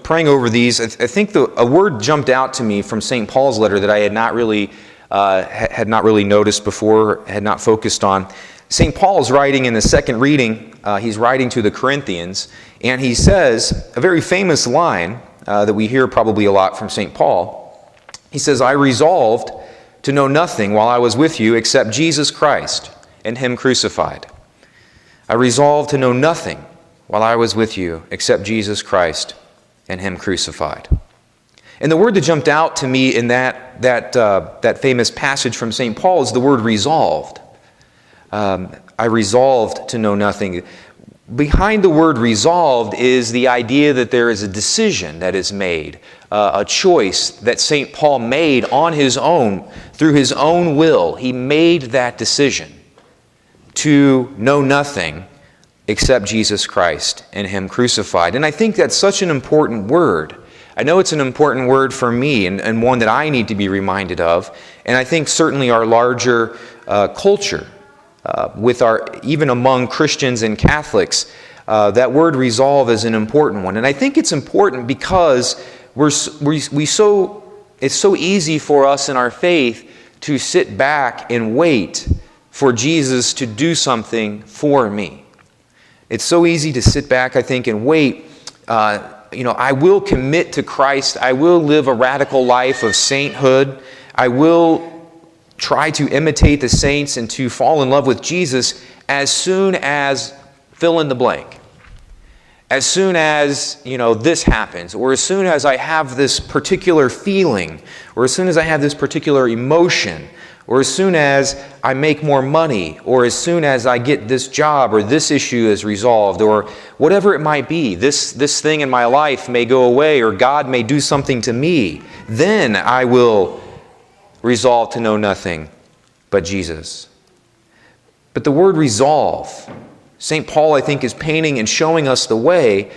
praying over these, I think a word jumped out to me from St. Paul's letter that I had not really noticed before, had not focused on. St. Paul is writing in the second reading, he's writing to the Corinthians, and he says a very famous line that we hear probably a lot from St. Paul. He says, "I resolved to know nothing while I was with you except Jesus Christ and Him crucified." I resolved to know nothing while I was with you except Jesus Christ and Him crucified. And the word that jumped out to me in that famous passage from St. Paul is the word resolved. I resolved to know nothing. Behind the word resolved is the idea that there is a decision that is made, a choice that St. Paul made on his own, through his own will. He made that decision to know nothing except Jesus Christ and Him crucified. And I think that's such an important word. I know it's an important word for me and one that I need to be reminded of. And I think certainly our larger culture, even among Christians and Catholics, that word resolve is an important one. And I think it's important because it's so easy for us in our faith to sit back and wait for Jesus to do something for me. It's so easy to sit back, I think, and wait. I will commit to Christ. I will live a radical life of sainthood. I will try to imitate the saints and to fall in love with Jesus as soon as fill in the blank. As soon as, this happens, or as soon as I have this particular feeling, or as soon as I have this particular emotion, or as soon as I make more money, or as soon as I get this job, or this issue is resolved, or whatever it might be, this thing in my life may go away, or God may do something to me, then I will resolve to know nothing but Jesus. But the word resolve, St. Paul, I think, is painting and showing us the way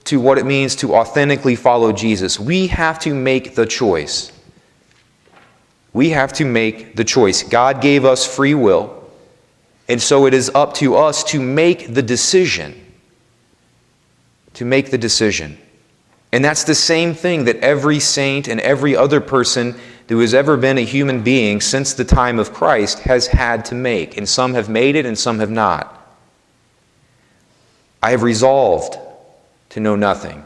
to what it means to authentically follow Jesus. We have to make the choice. We have to make the choice. God gave us free will, and so it is up to us to make the decision. To make the decision. And that's the same thing that every saint and every other person who has ever been a human being since the time of Christ has had to make. And some have made it and some have not. I have resolved to know nothing.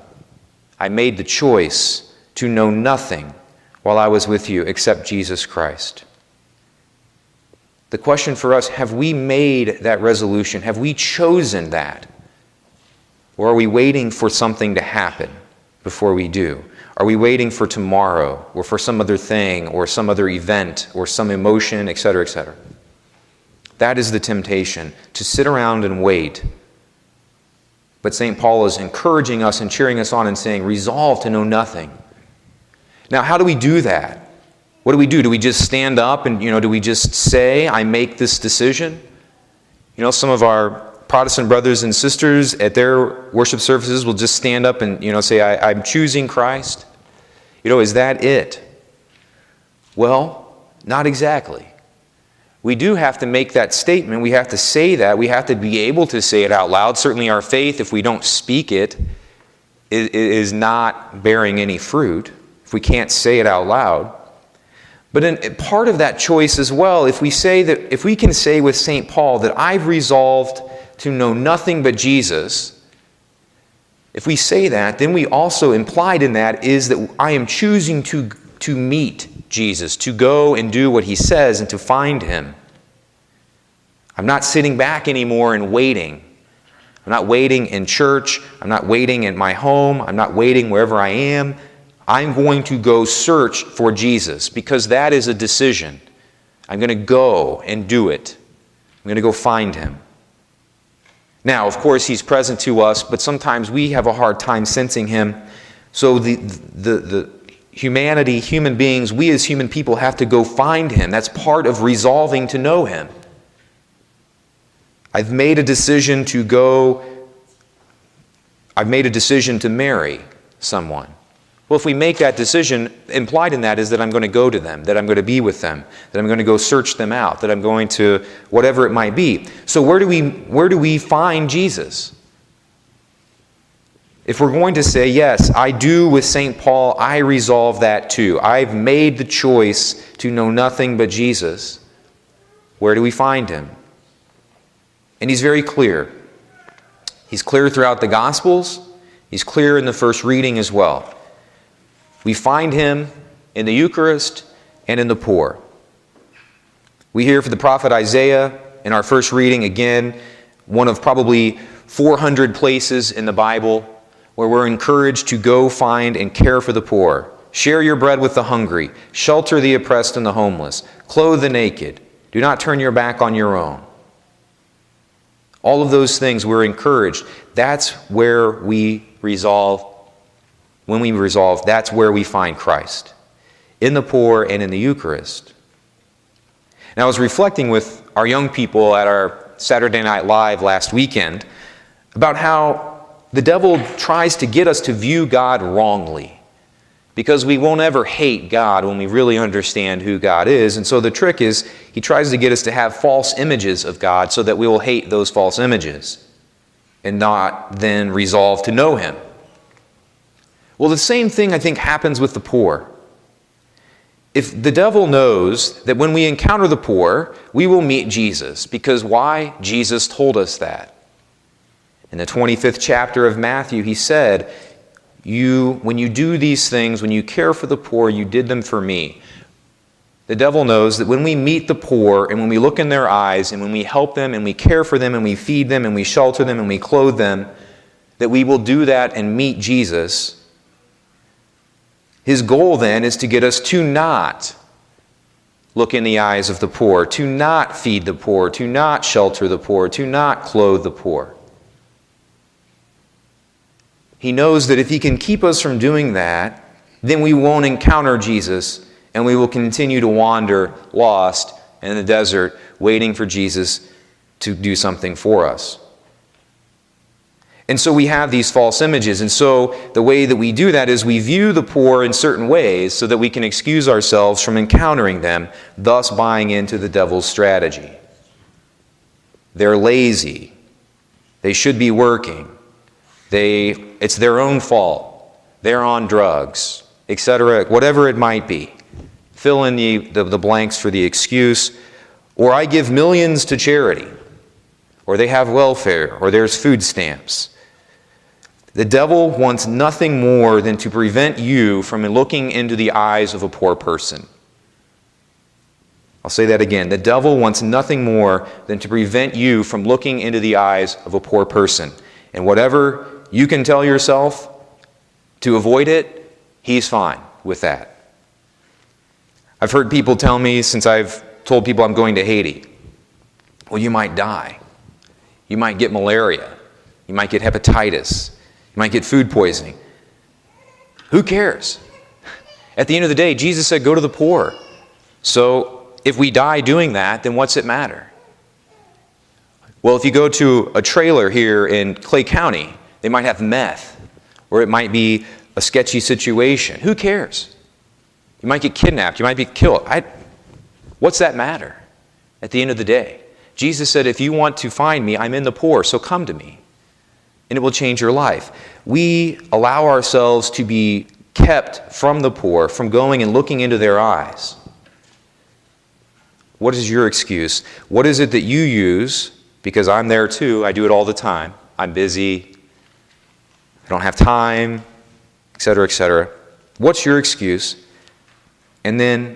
I made the choice to know nothing while I was with you except Jesus Christ. The question for us, have we made that resolution? Have we chosen that? Or are we waiting for something to happen before we do? Are we waiting for tomorrow or for some other thing or some other event or some emotion, etc., etc.? That is the temptation, to sit around and wait. But St. Paul is encouraging us and cheering us on and saying, resolve to know nothing. Now, how do we do that? What do? Do we just stand up and, do we just say, I make this decision? Some of our Protestant brothers and sisters at their worship services will just stand up and, say, I'm choosing Christ. Is that it? Well, not exactly. We do have to make that statement. We have to say that. We have to be able to say it out loud. Certainly our faith, if we don't speak it, is not bearing any fruit. If we can't say it out loud. But in part of that choice as well, if we can say with St. Paul that I've resolved to know nothing but Jesus, if we say that, then we also implied in that is that I am choosing to meet Jesus, to go and do what He says and to find Him. I'm not sitting back anymore and waiting. I'm not waiting in church. I'm not waiting in my home. I'm not waiting wherever I am. I'm going to go search for Jesus because that is a decision. I'm going to go and do it. I'm going to go find Him. Now, of course, He's present to us, but sometimes we have a hard time sensing Him. So the human beings, we as human people have to go find Him. That's part of resolving to know Him. I've made a decision to marry someone. Well, if we make that decision, implied in that is that I'm going to go to them, that I'm going to be with them, that I'm going to go search them out, that I'm going to whatever it might be. So where do we find Jesus? if we're going to say, yes, I do with St. Paul, I resolve that too. I've made the choice to know nothing but Jesus. Where do we find him? And he's very clear. He's clear throughout the Gospels. He's clear in the first reading as well. We find him in the Eucharist and in the poor. We hear from the prophet Isaiah in our first reading, again, one of probably 400 places in the Bible where we're encouraged to go find and care for the poor. Share your bread with the hungry. Shelter the oppressed and the homeless. Clothe the naked. Do not turn your back on your own. All of those things we're encouraged. That's where we resolve. When we resolve, that's where we find Christ. In the poor and in the Eucharist. And I was reflecting with our young people at our Saturday Night Live last weekend about how the devil tries to get us to view God wrongly. Because we won't ever hate God when we really understand who God is. And so the trick is, he tries to get us to have false images of God so that we will hate those false images and not then resolve to know him. Well, the same thing I think happens with the poor. If the devil knows that when we encounter the poor, we will meet Jesus. Because why? Jesus told us that. In the 25th chapter of Matthew, he said, when you do these things, when you care for the poor, you did them for me. The devil knows that when we meet the poor and when we look in their eyes and when we help them and we care for them and we feed them and we shelter them and we clothe them, that we will do that and meet Jesus. His goal then is to get us to not look in the eyes of the poor, to not feed the poor, to not shelter the poor, to not clothe the poor. He knows that if he can keep us from doing that, then we won't encounter Jesus and we will continue to wander lost in the desert waiting for Jesus to do something for us. And so we have these false images. And so the way that we do that is we view the poor in certain ways so that we can excuse ourselves from encountering them, thus buying into the devil's strategy. They're lazy. They should be working. It's their own fault. They're on drugs, etc., whatever it might be. Fill in the blanks for the excuse. Or I give millions to charity. Or they have welfare. Or there's food stamps. The devil wants nothing more than to prevent you from looking into the eyes of a poor person. I'll say that again. The devil wants nothing more than to prevent you from looking into the eyes of a poor person. And whatever you can tell yourself to avoid it, he's fine with that. I've heard people tell me, since I've told people I'm going to Haiti, well, you might die. You might get malaria. You might get hepatitis. You might get food poisoning. Who cares? At the end of the day, Jesus said, go to the poor. So if we die doing that, then what's it matter? Well, if you go to a trailer here in Clay County, they might have meth, or it might be a sketchy situation. Who cares? You might get kidnapped. You might be killed. What's that matter at the end of the day? Jesus said, if you want to find me, I'm in the poor, so come to me, and it will change your life. We allow ourselves to be kept from the poor, from going and looking into their eyes. What is your excuse? What is it that you use? Because I'm there too. I do it all the time. I'm busy. I don't have time, etc., etc. What's your excuse? And then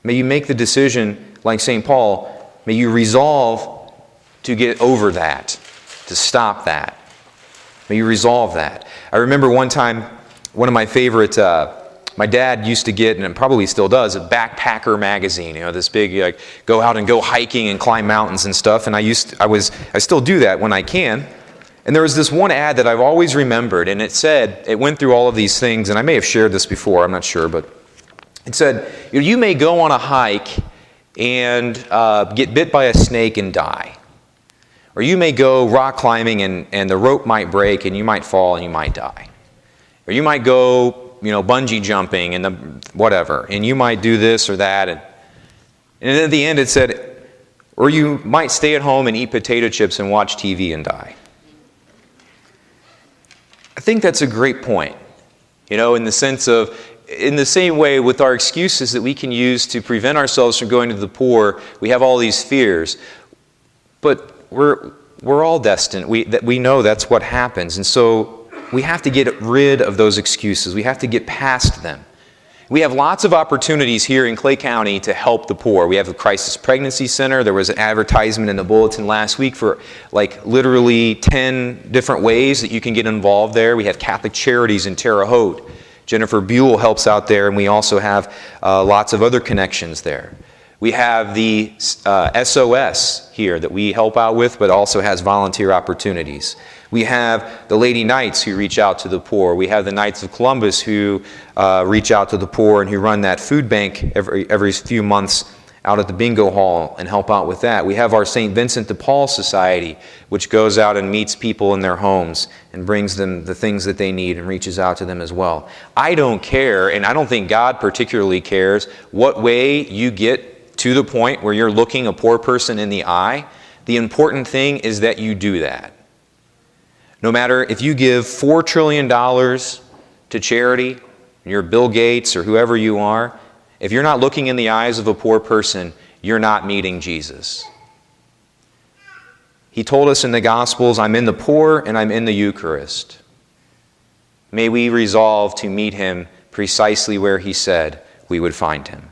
may you make the decision, like St. Paul, may you resolve to get over that, to stop that. May you resolve that. I remember one time, one of my favorite, my dad used to get, and probably still does, a Backpacker magazine. This big, go out and go hiking and climb mountains and stuff. And I still do that when I can. And there was this one ad that I've always remembered, and it went through all of these things, and I may have shared this before, I'm not sure, but it said, you may go on a hike and get bit by a snake and die. Or you may go rock climbing and the rope might break and you might fall and you might die. Or you might go, bungee jumping and whatever, and you might do this or that. And at the end it said, or you might stay at home and eat potato chips and watch TV and die. think that's a great point. In the sense of, in the same way with our excuses that we can use to prevent ourselves from going to the poor, we have all these fears. But we're all destined. We know that's what happens. And so we have to get rid of those excuses. We have to get past them. We have lots of opportunities here in Clay County to help the poor. We have the Crisis Pregnancy Center. There was an advertisement in the bulletin last week for literally 10 different ways that you can get involved there. We have Catholic Charities in Terre Haute. Jennifer Buell helps out there, and we also have lots of other connections there. We have the SOS here that we help out with, but also has volunteer opportunities. We have the Lady Knights who reach out to the poor. We have the Knights of Columbus who reach out to the poor and who run that food bank every few months out at the bingo hall and help out with that. We have our St. Vincent de Paul Society, which goes out and meets people in their homes and brings them the things that they need and reaches out to them as well. I don't care, and I don't think God particularly cares, what way you get to the point where you're looking a poor person in the eye. The important thing is that you do that. No matter if you give $4 trillion to charity, you're Bill Gates or whoever you are, if you're not looking in the eyes of a poor person, you're not meeting Jesus. He told us in the Gospels, I'm in the poor and I'm in the Eucharist. May we resolve to meet him precisely where he said we would find him.